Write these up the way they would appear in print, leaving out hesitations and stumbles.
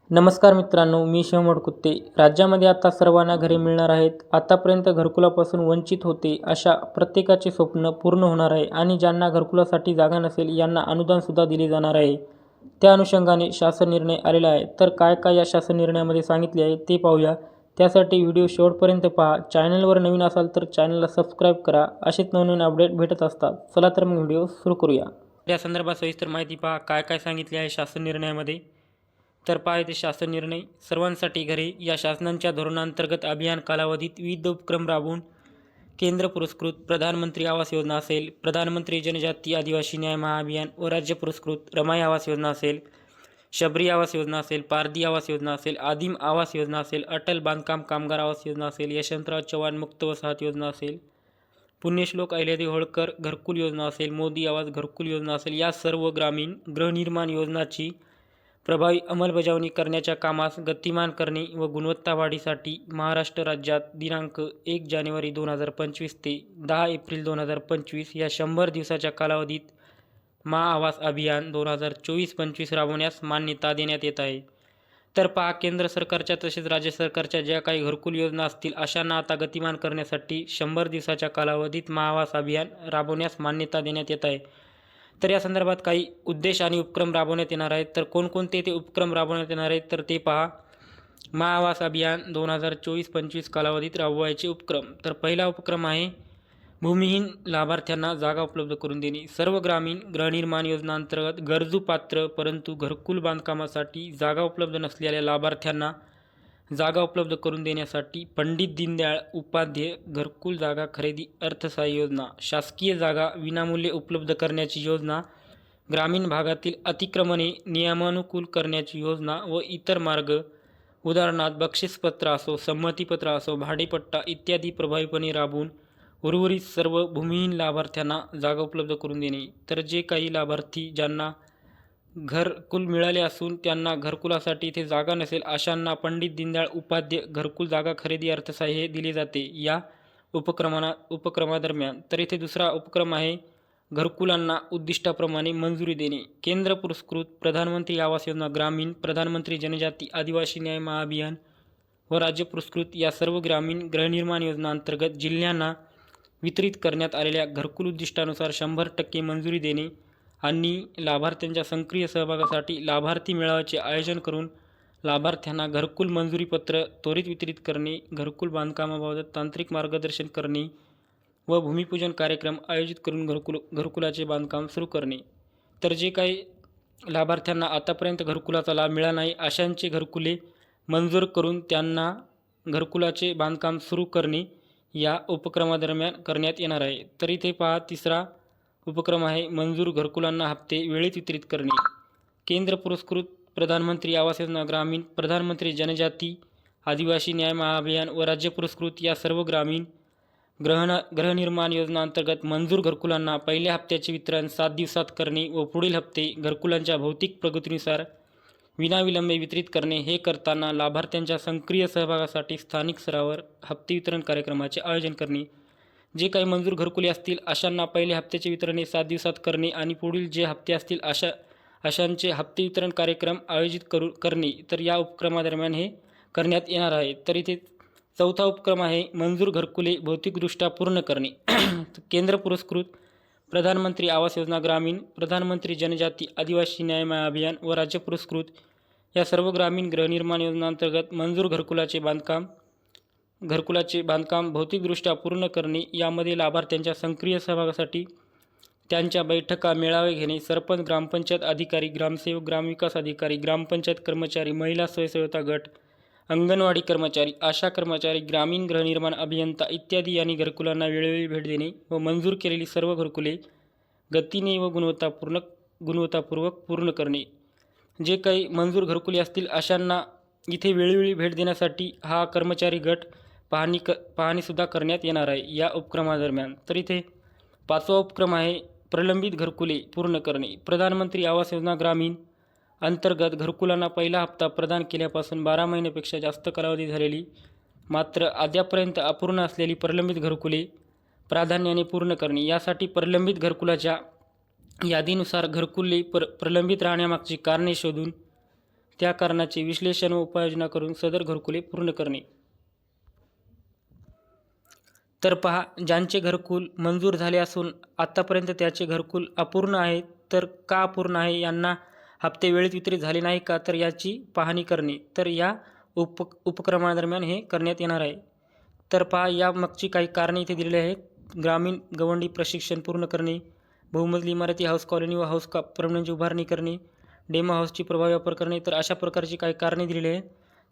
नमस्कार मित्रांनो, मी शिवमोड कुत्ते. राज्यामध्ये आता सर्वांना घरे मिळणार आहेत. आतापर्यंत घरकुलापासून वंचित होते अशा प्रत्येकाचे स्वप्न पूर्ण होणार आहे आणि ज्यांना घरकुलासाठी जागा नसेल यांना अनुदानसुद्धा दिले जाणार आहे. त्या अनुषंगाने शासन निर्णय आलेला आहे. तर काय काय या शासन निर्णयामध्ये सांगितले आहे ते पाहूया. त्यासाठी व्हिडिओ शेवटपर्यंत पहा. चॅनलवर नवीन असाल तर चॅनलला सबस्क्राईब करा. असेच नवनवीन अपडेट भेटत असतात. चला तर मग व्हिडिओ सुरू करूया. या संदर्भात सविस्तर माहिती पहा. काय काय सांगितले आहे शासन निर्णयामध्ये. तर पहा येथे शासन निर्णय. सर्वांसाठी घरे या शासनाच्या धोरणांतर्गत अभियान कालावधीत विविध उपक्रम राबवून केंद्र पुरस्कृत प्रधानमंत्री आवास योजना असेल, प्रधानमंत्री जनजाती आदिवासी न्याय महाअभियान व राज्य पुरस्कृत रमाई आवास योजना असेल, शबरी आवास योजना असेल, पारधी आवास योजना असेल, आदिम आवास योजना असेल, अटल बांधकाम कामगार आवास योजना असेल, यशवंतराव चव्हाण मुक्त वसाहत योजना असेल, पुण्यश्लोक अहिल्यादेवी होळकर घरकुल योजना असेल, मोदी आवास घरकुल योजना असेल, या सर्व ग्रामीण गृहनिर्माण योजनाची प्रभावी अंमलबजावणी करण्याच्या कामास गतिमान करणे व गुणवत्ता वाढीसाठी महाराष्ट्र राज्यात दिनांक 1 जानेवारी 2025 ते 10 एप्रिल 2025 या 100 दिवसाच्या कालावधीत महाआवास अभियान 2024-25 राबवण्यास मान्यता देण्यात येत आहे. तर पहा, केंद्र सरकारच्या तसेच राज्य सरकारच्या ज्या काही घरकुल योजना असतील अशांना आता गतिमान करण्यासाठी 100 दिवसाच्या कालावधीत महाआवास अभियान राबवण्यास मान्यता देण्यात येत आहे. तर या संदर्भात काही उद्देश आणि उपक्रम राबवण्यात येणार आहेत. तर कोणकोणते ते उपक्रम राबवण्यात येणार आहेत तर ते पहा. महाआवास अभियान 2024-25 कालावधीत राबवायचे उपक्रम. तर पहिला उपक्रम आहे भूमिहीन लाभार्थ्यांना जागा उपलब्ध करून देणे. सर्व ग्रामीण गृहनिर्माण योजनांतर्गत गरजू पात्र परंतु घरकुल बांधकामासाठी जागा उपलब्ध नसलेल्या लाभार्थ्यांना जागा उपलब्ध करून देण्यासाठी पंडित दीनदयाळ उपाध्याय घरकुल जागा खरेदी अर्थसहाय्य योजना, शासकीय जागा विनामूल्य उपलब्ध करण्याची योजना, ग्रामीण भागातील अतिक्रमणे नियमानुकूल करण्याची योजना व इतर मार्ग उदाहरणार्थ बक्षीसपत्र असो, संमतीपत्र असो, भाडेपट्टा इत्यादी प्रभावीपणे राबवून उर्वरित सर्व भूमिहीन लाभार्थ्यांना जागा उपलब्ध करून देणे. तर जे काही लाभार्थी ज्यांना घरकुल मिळाले असून त्यांना घरकुलासाठी इथे जागा नसेल अशांना पंडित दीनदयाळ उपाध्याय घरकुल जागा खरेदी अर्थसहाय्य दिले जाते या उपक्रमादरम्यान. तर इथे दुसरा उपक्रम आहे घरकुलांना उद्दिष्टाप्रमाणे मंजुरी देणे. केंद्र पुरस्कृत प्रधानमंत्री आवास योजना ग्रामीण, प्रधानमंत्री जनजाती आदिवासी न्याय महाअभियान व राज्य पुरस्कृत या सर्व ग्रामीण गृहनिर्माण योजनांतर्गत जिल्ह्यांना वितरित करण्यात आलेल्या घरकुल उद्दिष्टानुसार 100% मंजुरी देणे आणि लाभार्थ्यांच्या सक्रिय सहभागासाठी लाभार्थी मेळाव्याचे आयोजन करून लाभार्थ्यांना घरकुल मंजुरीपत्र त्वरित वितरित करणे, घरकुल बांधकामाबाबत तांत्रिक मार्गदर्शन करणे व भूमिपूजन कार्यक्रम आयोजित करून घरकुलाचे बांधकाम सुरू करणे. तर जे काही लाभार्थ्यांना आतापर्यंत घरकुलाचा लाभ मिळाला नाही अशांचे घरकुले मंजूर करून त्यांना घरकुलाचे बांधकाम सुरू करणे या उपक्रमादरम्यान करण्यात येणार आहे. तर इथे पहा, तिसरा उपक्रम आहे मंजूर घरकुलांना हप्ते वेळेत वितरित करणे. केंद्र पुरस्कृत प्रधानमंत्री आवास योजना ग्रामीण, प्रधानमंत्री जनजाती आदिवासी न्याय महाअभियान व राज्य पुरस्कृत या सर्व ग्रामीण गृहनिर्माण योजनांतर्गत मंजूर घरकुलांना पहिल्या हप्त्याचे वितरण 7 दिवसात करणे व पुढील हप्ते घरकुलांच्या भौतिक प्रगतीनुसार विनाविलंबे वितरित करणे. हे करताना लाभार्थ्यांच्या सक्रिय सहभागासाठी स्थानिक स्तरावर हप्ते वितरण कार्यक्रमाचे आयोजन करणे. जे काही मंजूर घरकुले असतील अशांना पहिले हप्त्याचे वितरण 7 दिवसात करणे आणि पुढील जे हप्ते असतील अशांचे हप्ते वितरण कार्यक्रम आयोजित करणे. तर या उपक्रमादरम्यान हे करण्यात येणार आहे. तर इथे चौथा उपक्रम आहे मंजूर घरकुले भौतिकदृष्ट्या पूर्ण करणे. केंद्र पुरस्कृत प्रधानमंत्री आवास योजना ग्रामीण, प्रधानमंत्री जनजाती आदिवासी न्याय महाअभियान व राज्य पुरस्कृत या सर्व ग्रामीण गृहनिर्माण योजनांतर्गत मंजूर घरकुलाचे बांधकाम भौतिकदृष्ट्या पूर्ण करणे. यामध्ये लाभार्थ्यांच्या सक्रिय सहभागासाठी त्यांच्या बैठका मेळावे घेणे, सरपंच, ग्रामपंचायत अधिकारी, ग्रामसेवक, ग्रामविकास अधिकारी, ग्रामपंचायत कर्मचारी, महिला स्वयंसेविका गट, अंगणवाडी कर्मचारी, आशा कर्मचारी, ग्रामीण गृहनिर्माण अभियंता इत्यादी यांनी घरकुलांना वेळोवेळी भेट देणे व मंजूर केलेली सर्व घरकुले गतीने व गुणवत्तापूर्वक पूर्ण करणे. जे काही मंजूर घरकुले असतील अशांना इथे वेळोवेळी भेट देण्यासाठी हा कर्मचारी गट पाहणीसुद्धा करण्यात येणार आहे या उपक्रमादरम्यान. तर इथे पाचवा उपक्रम आहे प्रलंबित घरकुले पूर्ण करणे. प्रधानमंत्री आवास योजना ग्रामीण अंतर्गत घरकुलांना पहिला हप्ता प्रदान केल्यापासून 12 महिन्यापेक्षा जास्त कालावधी झालेली मात्र अद्यापर्यंत अपूर्ण असलेली प्रलंबित घरकुले प्राधान्याने पूर्ण करणे. यासाठी प्रलंबित घरकुलाच्या यादीनुसार घरकुले प्रलंबित राहण्यामागची कारणे शोधून त्या कारणाचे विश्लेषण व उपाययोजना करून सदर घरकुले पूर्ण करणे। तर पहा, ज्यांचे घरकुल मंजूर झाले असून आतापर्यंत त्याचे घरकुल अपूर्ण आहे, तर का अपूर्ण आहे, यांना हप्ते वेळेत वितरित झाले नाही का, तर याची पाहणी करणे। तर या उपक्रमादरम्यान हे करण्यात येणार आहे। तर पहा, यामागची काही कारणे इथे दिलेली आहेत। ग्रामीण गवंडी प्रशिक्षण पूर्ण करणे, बहुमजली इमारती हाऊस कॉलनी व हाऊस परमनंटची उभारणी करणे, डेमो हाऊसची प्रभावी वापर करणे। तर अशा प्रकारची काही कारणे दिलेली आहेत।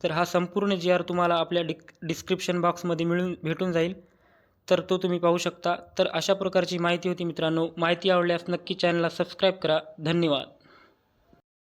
तर हा संपूर्ण GR तुम्हाला आपल्या डिस्क्रिप्शन बॉक्समध्ये भेटून जाईल, तर तो तुम्ही पाहू शकता। तर अशा प्रकारची माहिती होती मित्रांनो। माहिती आवडल्यास नक्की चॅनलला सबस्क्राईब करा। धन्यवाद।